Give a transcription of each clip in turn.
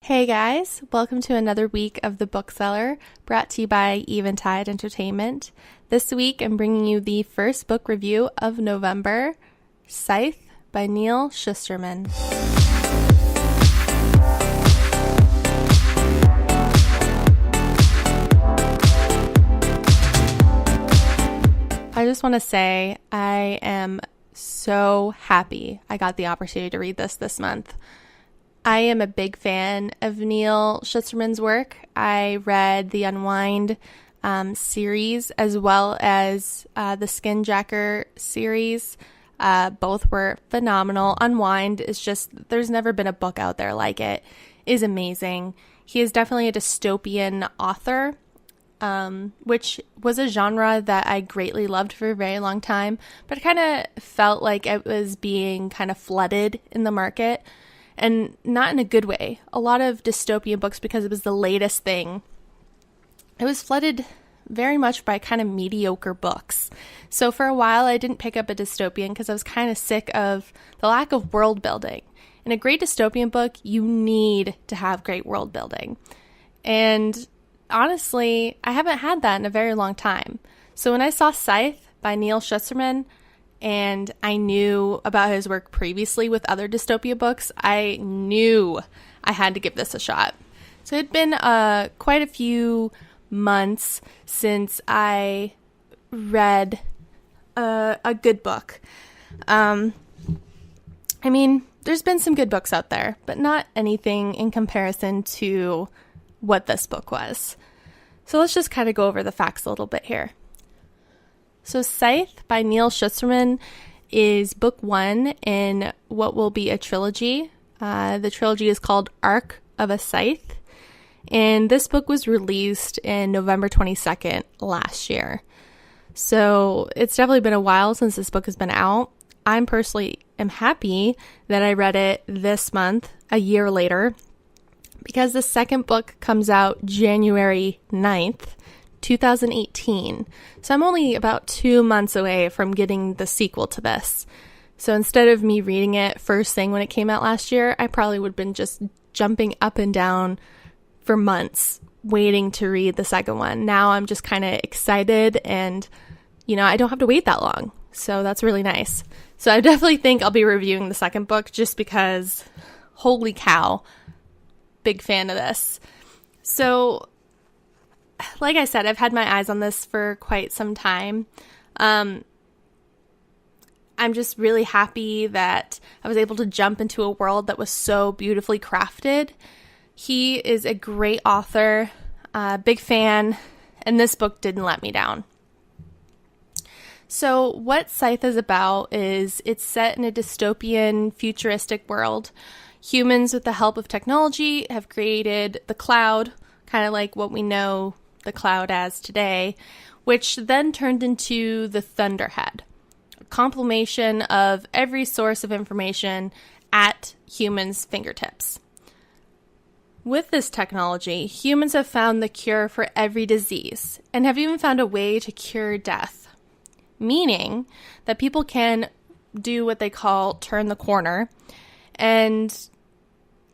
Hey guys, welcome to another week of The Bookseller, brought to you by Eventide Entertainment. This week I'm bringing you the first book review of November, Scythe by Neal Shusterman. I just want to say I am so happy I got the opportunity to read this month. I am a big fan of Neal Shusterman's work. I read the Unwind series as well as the Skinjacker series. Both were phenomenal. Unwind is just, there's never been a book out there like it. It is amazing. He is definitely a dystopian author, which was a genre that I greatly loved for a very long time, but I kind of felt like it was being kind of flooded in the market. And not in a good way. A lot of dystopian books, because it was the latest thing, it was flooded very much by kind of mediocre books. So for a while, I didn't pick up a dystopian because I was kind of sick of the lack of world building. In a great dystopian book, you need to have great world building. And honestly, I haven't had that in a very long time. So when I saw Scythe by Neal Shusterman, and I knew about his work previously with other dystopia books, I knew I had to give this a shot. So it had been quite a few months since I read a good book. I mean, there's been some good books out there, but not anything in comparison to what this book was. So let's just kind of go over the facts a little bit here. So Scythe by Neal Shusterman is book one in what will be a trilogy. The trilogy is called Arc of a Scythe, and this book was released in November 22nd last year. So it's definitely been a while since this book has been out. I'm personally am happy that I read it this month, a year later, because the second book comes out January 9th. 2018. So I'm only about 2 months away from getting the sequel to this. So instead of me reading it first thing when it came out last year, I probably would have been just jumping up and down for months waiting to read the second one. Now I'm just kind of excited and, I don't have to wait that long. So that's really nice. So I definitely think I'll be reviewing the second book just because, holy cow, big fan of this. So like I said, I've had my eyes on this for quite some time. I'm just really happy that I was able to jump into a world that was so beautifully crafted. He is a great author, big fan, and this book didn't let me down. So what Scythe is about is it's set in a dystopian, futuristic world. Humans, with the help of technology, have created the cloud, kind of like what we know the cloud as today, which then turned into the Thunderhead, a compilation of every source of information at humans' fingertips. With this technology, humans have found the cure for every disease and have even found a way to cure death, meaning that people can do what they call turn the corner. And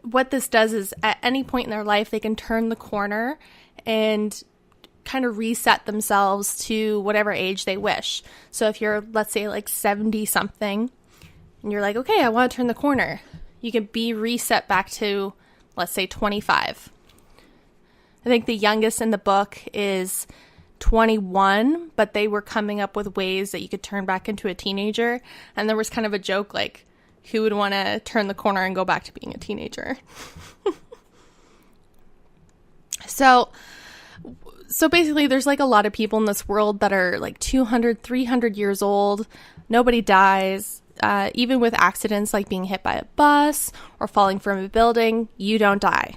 what this does is at any point in their life, they can turn the corner and kind of reset themselves to whatever age they wish. So if you're, let's say, like 70 something and you're like, okay, I want to turn the corner, you can be reset back to, let's say, 25. I think the youngest in the book is 21, but they were coming up with ways that you could turn back into a teenager. And there was kind of a joke like, who would want to turn the corner and go back to being a teenager? So basically, there's like a lot of people in this world that are like 200, 300 years old. Nobody dies. Even with accidents like being hit by a bus or falling from a building, you don't die.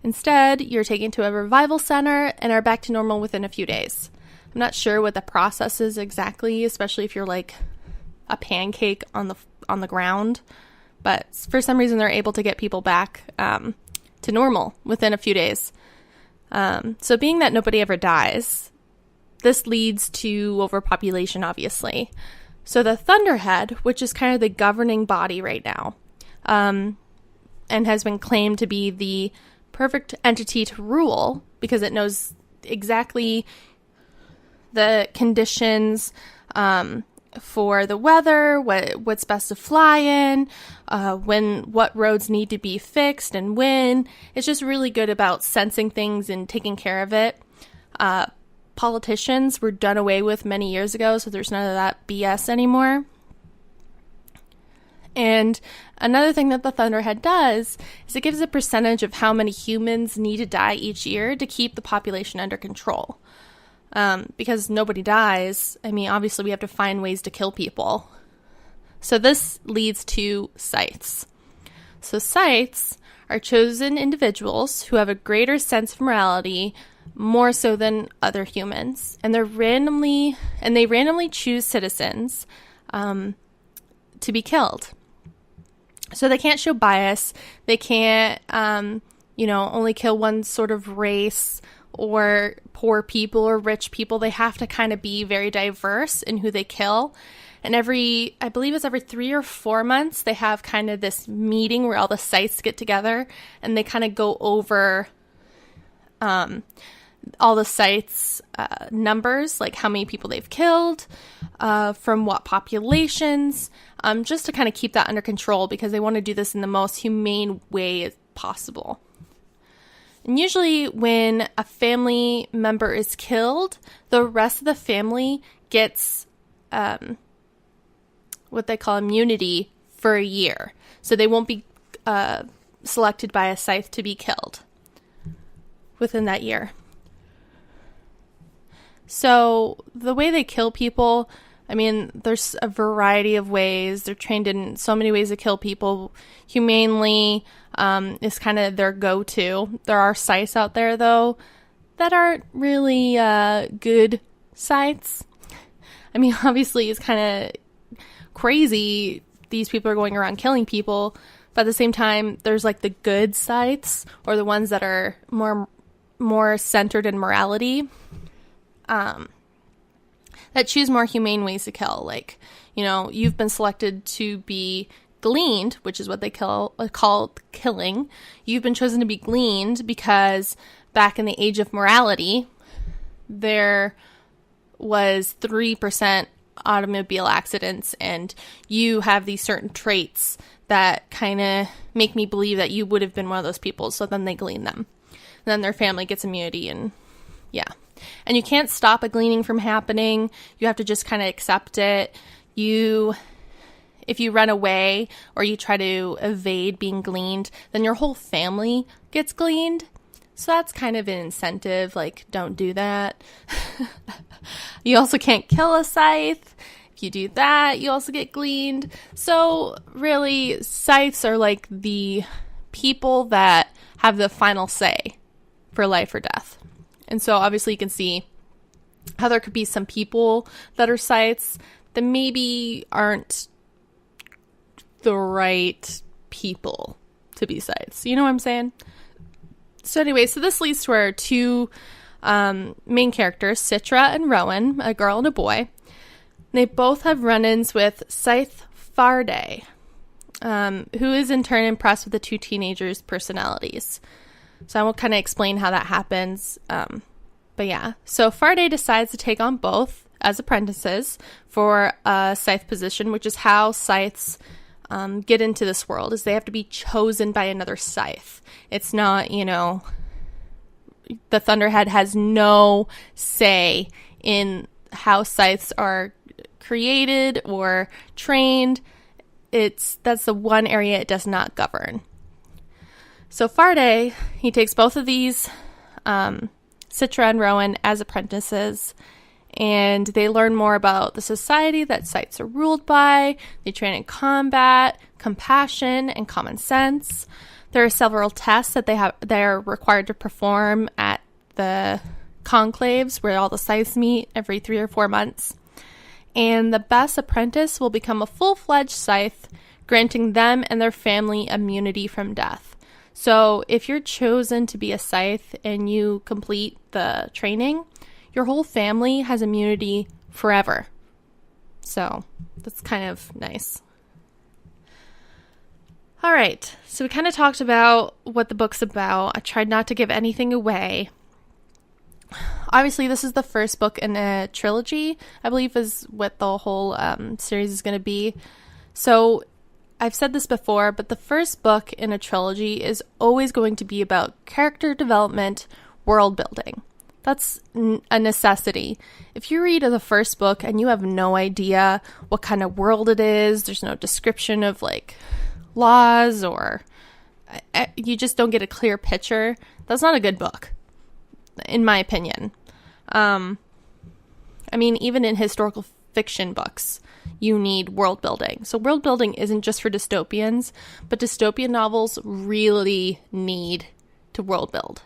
Instead, you're taken to a revival center and are back to normal within a few days. I'm not sure what the process is exactly, especially if you're like a pancake on the ground. But for some reason, they're able to get people back to normal within a few days. So being that nobody ever dies, this leads to overpopulation, obviously. So the Thunderhead, which is kind of the governing body right now, and has been claimed to be the perfect entity to rule because it knows exactly the conditions for the weather, what's best to fly in, what roads need to be fixed and when. It's just really good about sensing things and taking care of it. Politicians were done away with many years ago, so there's none of that BS anymore. And another thing that the Thunderhead does is it gives a percentage of how many humans need to die each year to keep the population under control. Because nobody dies, I mean, obviously we have to find ways to kill people. So this leads to Scythes. So Scythes are chosen individuals who have a greater sense of morality, more so than other humans. And they randomly choose citizens to be killed. So they can't show bias. They can't, only kill one sort of race or poor people or rich people. They have to kind of be very diverse in who they kill. And I believe it's every 3 or 4 months, they have kind of this meeting where all the Scythes get together and they kind of go over all the Scythes numbers, like how many people they've killed, from what populations, just to kind of keep that under control because they want to do this in the most humane way possible. And usually when a family member is killed, the rest of the family gets what they call immunity for a year. So they won't be selected by a Scythe to be killed within that year. So the way they kill people, I mean, there's a variety of ways. They're trained in so many ways to kill people. Humanely is kind of their go-to. There are Scythes out there, though, that aren't really good Scythes. I mean, obviously, it's kind of crazy. These people are going around killing people. But at the same time, there's like the good Scythes, or the ones that are more centered in morality. That choose more humane ways to kill. Like, you've been selected to be gleaned, which is what they call killing. You've been chosen to be gleaned because back in the age of morality, there was 3% automobile accidents, and you have these certain traits that kind of make me believe that you would have been one of those people. So then they glean them. And then their family gets immunity, and yeah. And you can't stop a gleaning from happening. You have to just kind of accept it. If you run away or you try to evade being gleaned, then your whole family gets gleaned. So that's kind of an incentive, like, don't do that. You also can't kill a Scythe. If you do that, you also get gleaned. So really, Scythes are like the people that have the final say for life or death. And so obviously you can see how there could be some people that are Scythes that maybe aren't the right people to be Scythes. You know what I'm saying? So anyway, so this leads to our two main characters, Citra and Rowan, a girl and a boy. They both have run-ins with Scythe Farday, who is in turn impressed with the two teenagers' personalities. So I will kind of explain how that happens. But yeah, so Farday decides to take on both as apprentices for a Scythe position, which is how Scythes get into this world, is they have to be chosen by another Scythe. It's not, the Thunderhead has no say in how Scythes are created or trained. That's the one area it does not govern. So Farday, he takes both of these, Citra and Rowan, as apprentices, and they learn more about the society that Scythes are ruled by. They train in combat, compassion, and common sense. There are several tests that they're required to perform at the conclaves where all the Scythes meet every 3 or 4 months. And the best apprentice will become a full-fledged Scythe, granting them and their family immunity from death. So if you're chosen to be a Scythe and you complete the training, your whole family has immunity forever. So that's kind of nice. All right, so we kind of talked about what the book's about. I tried not to give anything away. Obviously, this is the first book in a trilogy, I believe is what the whole series is going to be. So I've said this before, but the first book in a trilogy is always going to be about character development, world building. That's a necessity. If you read the first book and you have no idea what kind of world it is, there's no description of like laws, or you just don't get a clear picture, that's not a good book, in my opinion. I mean, even in historical fiction books, you need world building. So world building isn't just for dystopians, but dystopian novels really need to world build.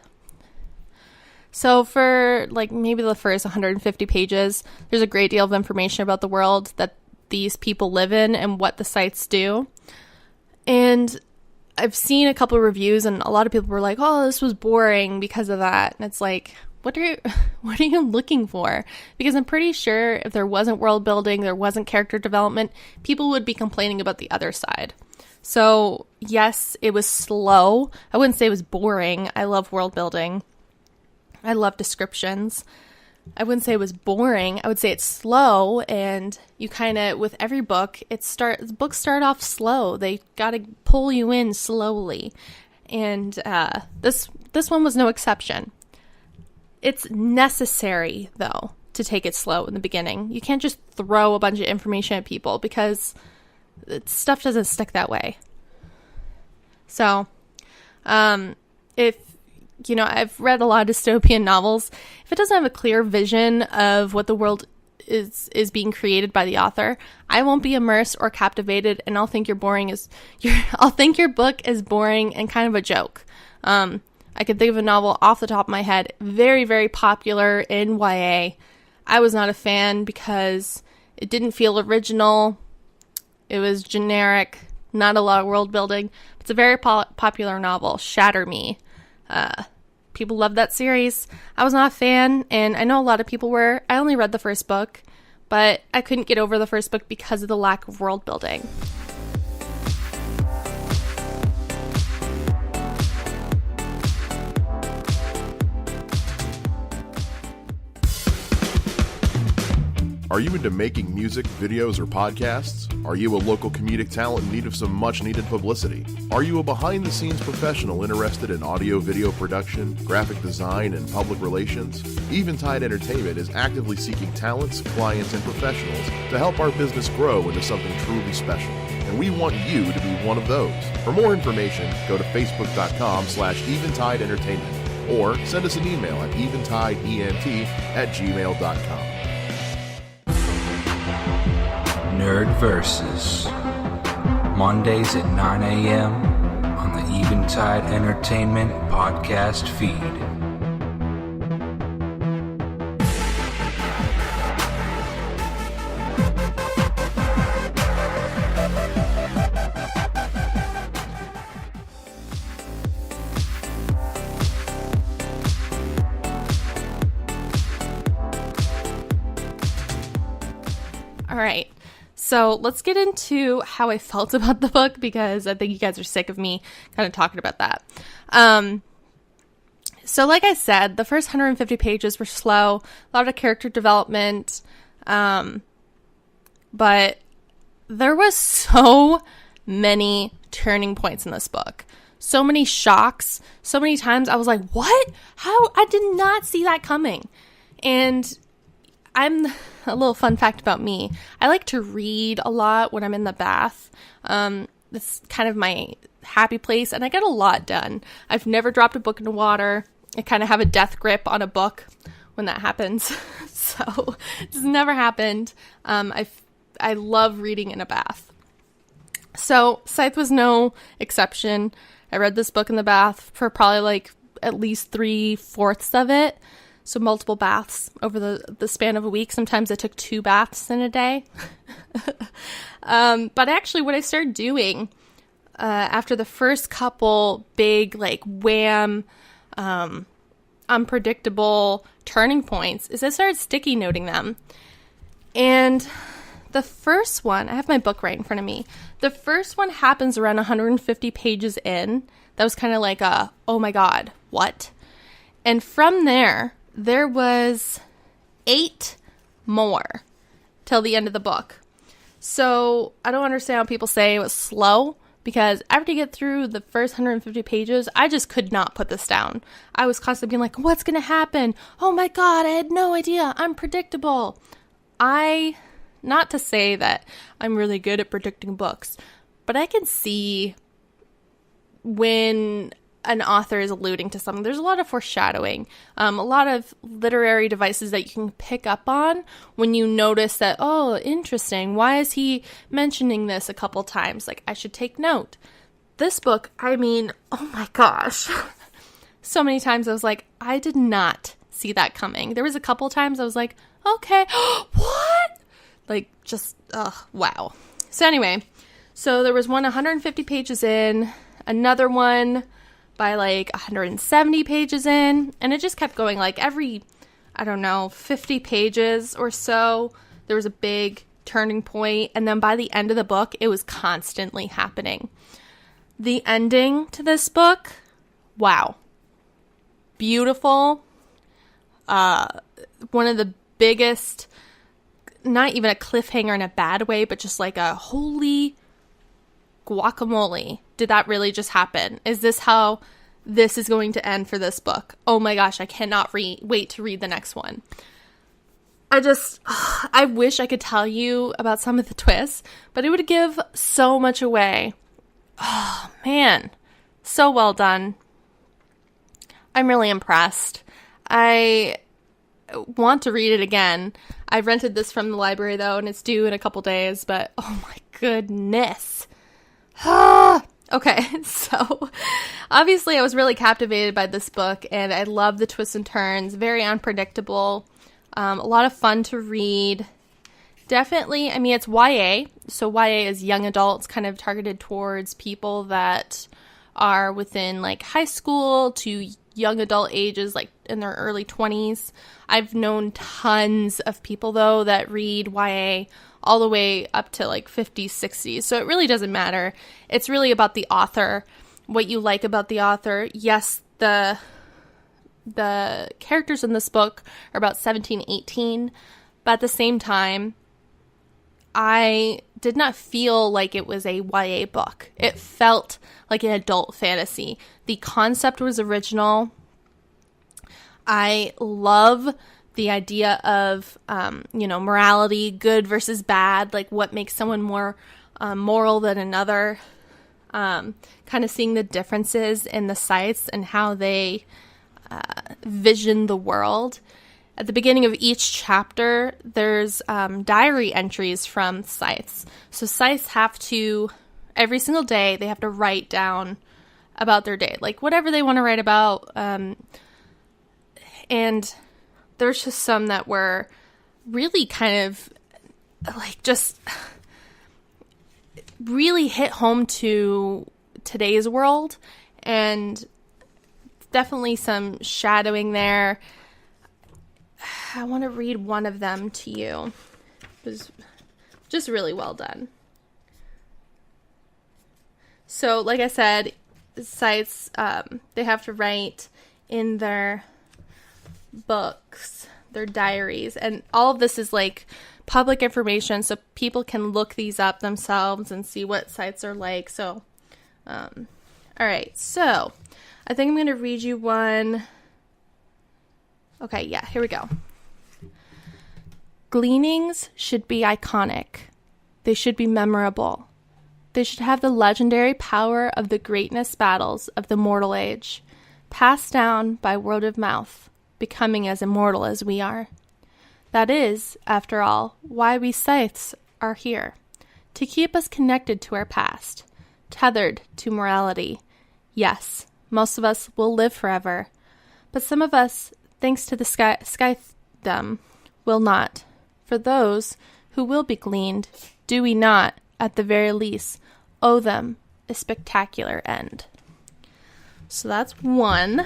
So for like maybe the first 150 pages, there's a great deal of information about the world that these people live in and what the Scythes do. And I've seen a couple of reviews, and a lot of people were like, oh, this was boring because of that. And it's like, what are you looking for? Because I'm pretty sure if there wasn't world building, there wasn't character development, people would be complaining about the other side. So yes, it was slow. I wouldn't say it was boring. I love world building. I love descriptions. I wouldn't say it was boring. I would say it's slow, and you kind of, with every book, books start off slow. They got to pull you in slowly. And this one was no exception. It's necessary, though, to take it slow in the beginning. You can't just throw a bunch of information at people, because stuff doesn't stick that way. So, I've read a lot of dystopian novels. If it doesn't have a clear vision of what the world is being created by the author, I won't be immersed or captivated, and I'll think your book is boring and kind of a joke. I could think of a novel off the top of my head, very, very popular in YA. I was not a fan because it didn't feel original. It was generic, not a lot of world building. It's a very popular novel, Shatter Me. People love that series. I was not a fan, and I know a lot of people were. I only read the first book, but I couldn't get over the first book because of the lack of world building. Are you into making music, videos, or podcasts? Are you a local comedic talent in need of some much-needed publicity? Are you a behind-the-scenes professional interested in audio-video production, graphic design, and public relations? Eventide Entertainment is actively seeking talents, clients, and professionals to help our business grow into something truly special. And we want you to be one of those. For more information, go to facebook.com/Eventide Entertainment or send us an email at eventideent@gmail.com. Nerd Versus, Mondays at 9 a.m. on the Eventide Entertainment podcast feed. All right. So let's get into how I felt about the book, because I think you guys are sick of me kind of talking about that. So like I said, the first 150 pages were slow, a lot of character development, but there was so many turning points in this book. So many shocks, so many times I was like, what? How? I did not see that coming. And a little fun fact about me, I like to read a lot when I'm in the bath. That's kind of my happy place, and I get a lot done. I've never dropped a book into water. I kind of have a death grip on a book when that happens. So it's never happened. I love reading in a bath. So Scythe was no exception. I read this book in the bath for probably like at least 3/4 of it. So multiple baths over the span of a week. Sometimes I took 2 baths in a day. But actually what I started doing after the first couple big, like, wham, unpredictable turning points is I started sticky noting them. And The first one, I have my book right in front of me. The first one happens around 150 pages in. That was kind of like a, oh my God, what? And from there was 8 more till the end of the book. So I don't understand how people say it was slow, because after you get through the first 150 pages, I just could not put this down. I was constantly being like, what's going to happen? Oh my God, I had no idea. I'm predictable. Not to say that I'm really good at predicting books, but I can see when an author is alluding to something. There's a lot of foreshadowing, a lot of literary devices that you can pick up on when you notice that, oh, interesting, why is he mentioning this a couple times? Like, I should take note. This book, I mean, oh my gosh. So many times I was like, I did not see that coming. There was a couple times I was like, okay, what? Like, just, wow. So anyway, so there was one 150 pages in, another one by like 170 pages in, and it just kept going. Like every, 50 pages or so, there was a big turning point, and then by the end of the book, it was constantly happening. The ending to this book, wow. Beautiful. One of the biggest, not even a cliffhanger in a bad way, but just like a holy guacamole. Did that really just happen? Is this how this is going to end for this book? Oh my gosh, I cannot wait to read the next one. I wish I could tell you about some of the twists, but it would give so much away. Oh man, so well done. I'm really impressed. I want to read it again. I rented this from the library though, and it's due in a couple days, but oh my goodness. Okay, so obviously I was really captivated by this book, and I love the twists and turns. Very unpredictable. A lot of fun to read. Definitely, I mean, it's YA, so YA is young adults, kind of targeted towards people that are within like high school to young adult ages, like in their early 20s. I've known tons of people though that read YA all the way up to like 50s, 60s. So it really doesn't matter. It's really about the author, what you like about the author. Yes, the characters in this book are about 17, 18, but at the same time, I did not feel like it was a YA book. It felt like an adult fantasy. The concept was original. I love the idea of, morality, good versus bad, like what makes someone more moral than another. Kind of seeing the differences in the Scythes and how they vision the world. At the beginning of each chapter, there's diary entries from Scythes. So Scythes have to, every single day, they have to write down about their day, like whatever they want to write about. And there's just some that were really kind of like just really hit home to today's world, and definitely some shadowing there. I want to read one of them to you. It was just really well done. So, like I said, Scythes, they have to write in their books, their diaries, and all of this is like public information, so people can look these up themselves and see what Scythes are like. So, all right, so I think I'm going to read you one. Okay, yeah, here we go. Gleanings should be iconic. They should be memorable. They should have the legendary power of the greatness battles of the mortal age, passed down by word of mouth, becoming as immortal as we are. That is, after all, why we Scythes are here, to keep us connected to our past, tethered to morality. Yes, most of us will live forever, but some of us, thanks to the Scythedom, will not. For those who will be gleaned, do we not, at the very least, owe them a spectacular end? So that's one.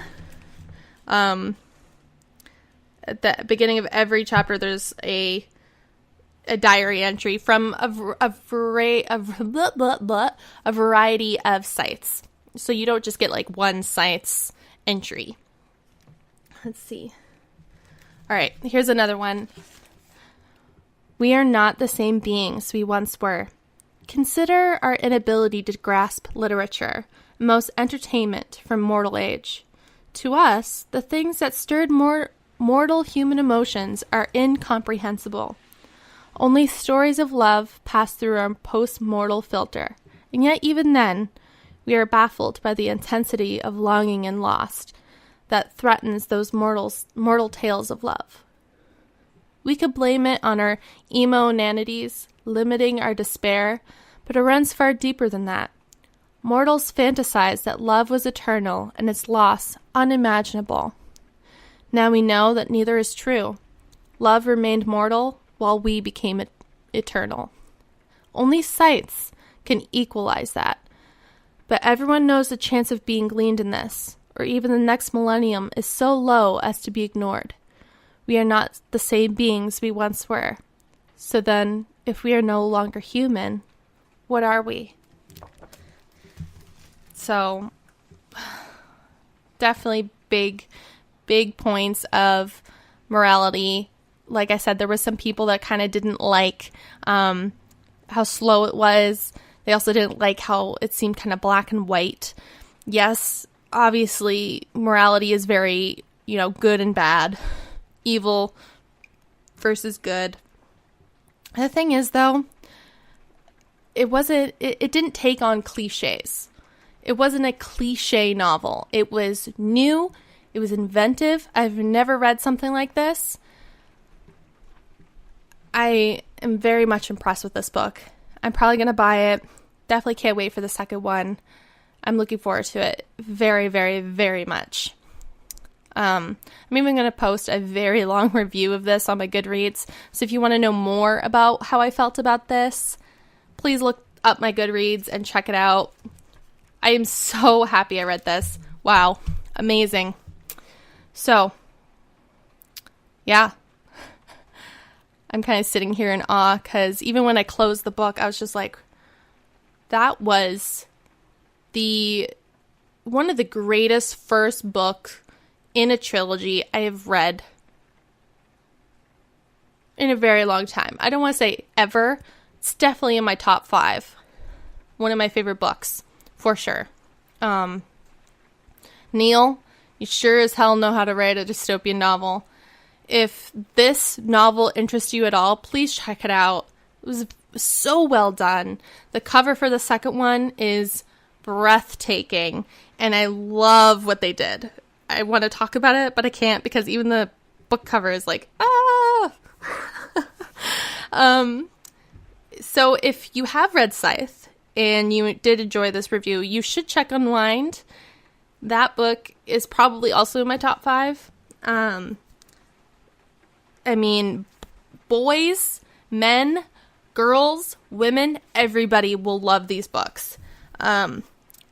At the beginning of every chapter, there's a a diary entry from a variety of sites. So you don't just get like one site's entry. Let's see. All right, here's another one. We are not the same beings we once were. Consider our inability to grasp literature, most entertainment from mortal age. To us, the things that stirred mortal human emotions are incomprehensible. Only stories of love pass through our post-mortal filter, and yet even then, we are baffled by the intensity of longing and loss that threatens those mortal tales of love. We could blame it on our emo nanities, limiting our despair, but it runs far deeper than that. Mortals fantasized that love was eternal and its loss unimaginable. Now we know that neither is true. Love remained mortal while we became eternal. Only Scythes can equalize that. But everyone knows the chance of being gleaned in this, or even the next millennium, is so low as to be ignored. We are not the same beings we once were. So then, if we are no longer human, what are we? So, definitely big points of morality. Like I said, there was some people that kind of didn't like how slow it was. They also didn't like how it seemed kind of black and white. Yes, obviously, morality is very, good and bad. Evil versus good. The thing is, though, it didn't take on cliches. It wasn't a cliche novel. It was new. It was inventive. I've never read something like this. I am very much impressed with this book. I'm probably going to buy it. Definitely can't wait for the second one. I'm looking forward to it very, very, very much. I'm even going to post a very long review of this on my Goodreads. So if you want to know more about how I felt about this, please look up my Goodreads and check it out. I am so happy I read this. Wow. Amazing. So, yeah. I'm kind of sitting here in awe because even when I closed the book, I was just like, that was one of the greatest first books in a trilogy I have read in a very long time. I don't want to say ever. It's definitely in my top 5. One of my favorite books, for sure. Neal, you sure as hell know how to write a dystopian novel. If this novel interests you at all, please check it out. It was so well done. The cover for the second one is breathtaking, and I love what they did. I want to talk about it, but I can't because even the book cover is like, ah! So if you have read Scythe and you did enjoy this review, you should check Unwind. That book is probably also in my top 5. I mean, boys, men, girls, women, everybody will love these books.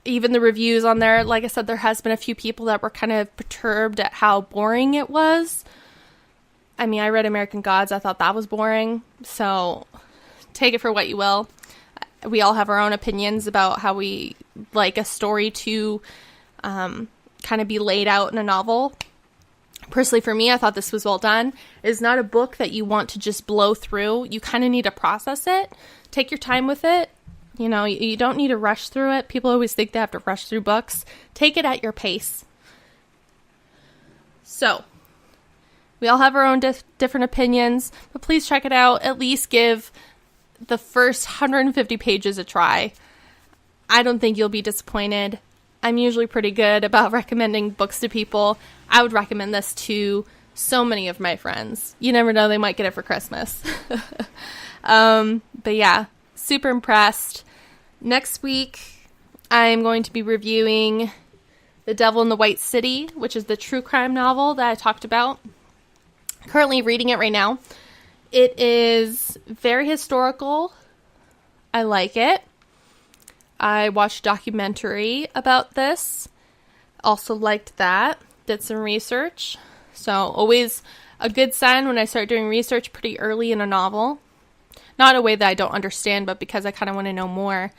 Even the reviews on there, like I said, there has been a few people that were kind of perturbed at how boring it was. I mean, I read American Gods. I thought that was boring. So take it for what you will. We all have our own opinions about how we like a story to kind of be laid out in a novel. Personally, for me, I thought this was well done. It's not a book that you want to just blow through. You kind of need to process it. Take your time with it. You don't need to rush through it. People always think they have to rush through books. Take it at your pace. So, we all have our own different opinions, but please check it out. At least give the first 150 pages a try. I don't think you'll be disappointed. I'm usually pretty good about recommending books to people. I would recommend this to so many of my friends. You never know, they might get it for Christmas. But yeah, super impressed. Next week, I'm going to be reviewing The Devil in the White City, which is the true crime novel that I talked about. Currently reading it right now. It is very historical. I like it. I watched a documentary about this. Also liked that. Did some research. So always a good sign when I start doing research pretty early in a novel. Not in a way that I don't understand, but because I kind of want to know more.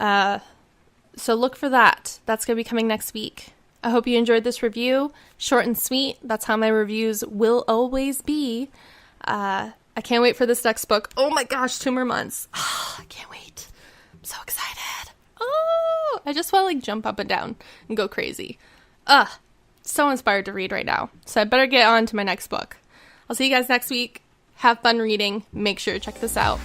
So look for that. That's going to be coming next week. I hope you enjoyed this review. Short and sweet. That's how my reviews will always be. I can't wait for this next book. Oh my gosh, 2 more months. I can't wait. I'm so excited. Oh, I just want to jump up and down and go crazy. So inspired to read right now. So I better get on to my next book. I'll see you guys next week. Have fun reading. Make sure to check this out.